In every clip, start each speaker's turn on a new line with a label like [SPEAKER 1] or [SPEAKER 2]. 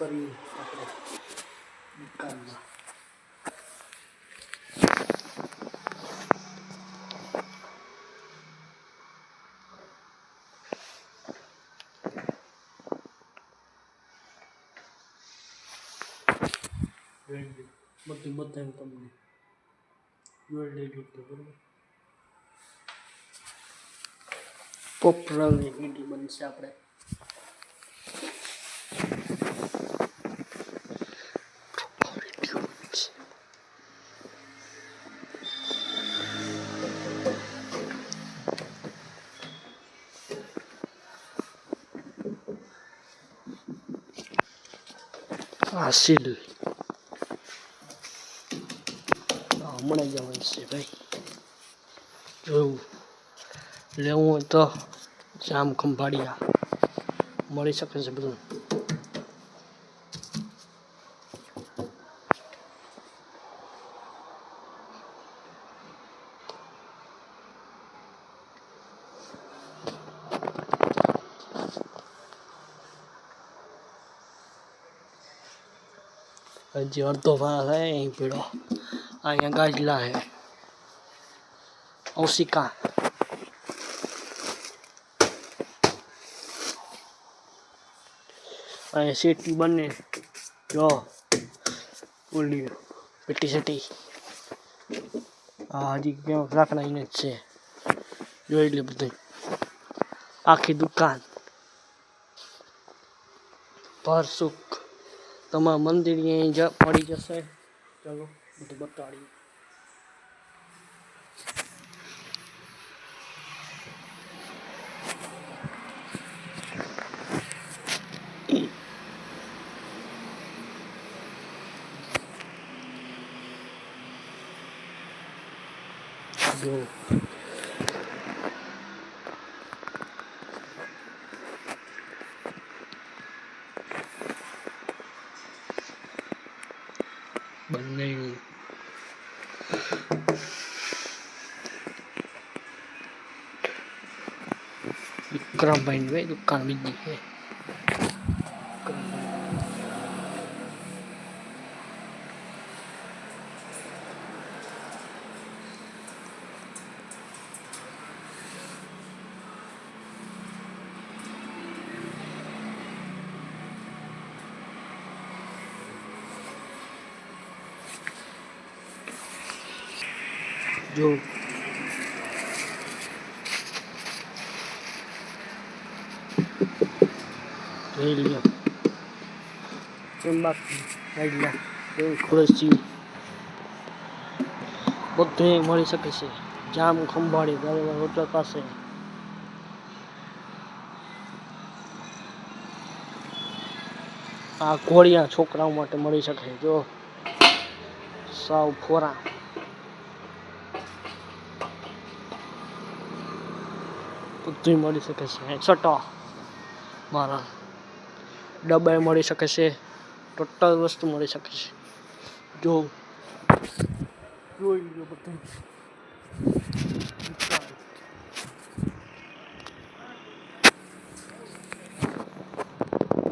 [SPEAKER 1] કરી આપણે દુકાનમાં બધું બતાવ્યું તમને બરાબર પોપરાની ઈડી બનશે આપણે હાસિલ હમણાં જવાનું છે ભાઈ જોવું લેવું હોય તો જામ ખંભાળિયા મળી શકે છે બધું હજી અડધો ભાગ હે અહીં પીળો અહીંયા ગાજલા હે ઓશિકા અહીંયા સીટી બને જો ઓલી પેટી સેટી હા હજી કેમ લાકડા જ છે જોઈ લે બધું આખી દુકાન પર સુખ તમારા મંદિર અહીં પડી જશે ચાલો બધું બતાડીએ જો બંને વિક્રમભાઈ ભાઈ દુકાન બીજી છે જો જોઈ લ્યો બાકી ગાઈડલા એવું ખુરશી બધું મળી શકે છે જામ ખંભાળી ગાડીમાં હોટલ પાસે આ ઘોડિયા છોકરાઓ માટે મળી શકે જો સાવ ફોરા બધું મળી શકે છે સટો મારા ડબ્બા મળી શકે છે ટોટલ વસ્તુ મળી શકે છે જો જોઈ લો બધું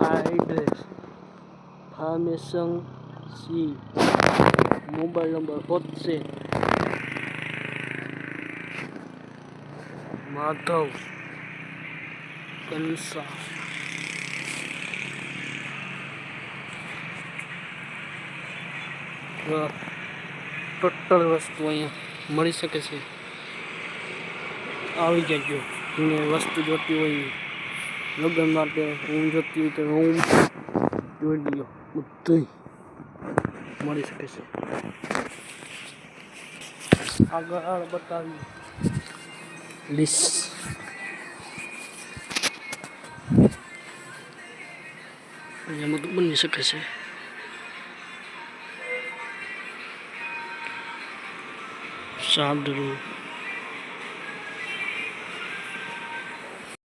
[SPEAKER 1] આ એડ્રેસ ફાર્મેસન સી મોબાઈલ નંબર હોતશે માધવ કલસા ટોટલ વસ્તુ અહીંયા મળી શકે છે આવી જજો જેને વસ્તુ જોતી હોય લગ્ન માટે રૂમ જોતી હોય તો રૂમ જોઈ લ્યો બધું મળી શકે છે આગળ બતાવી લિસ્ટ અહીંયા બધું બની શકે છે સાદરું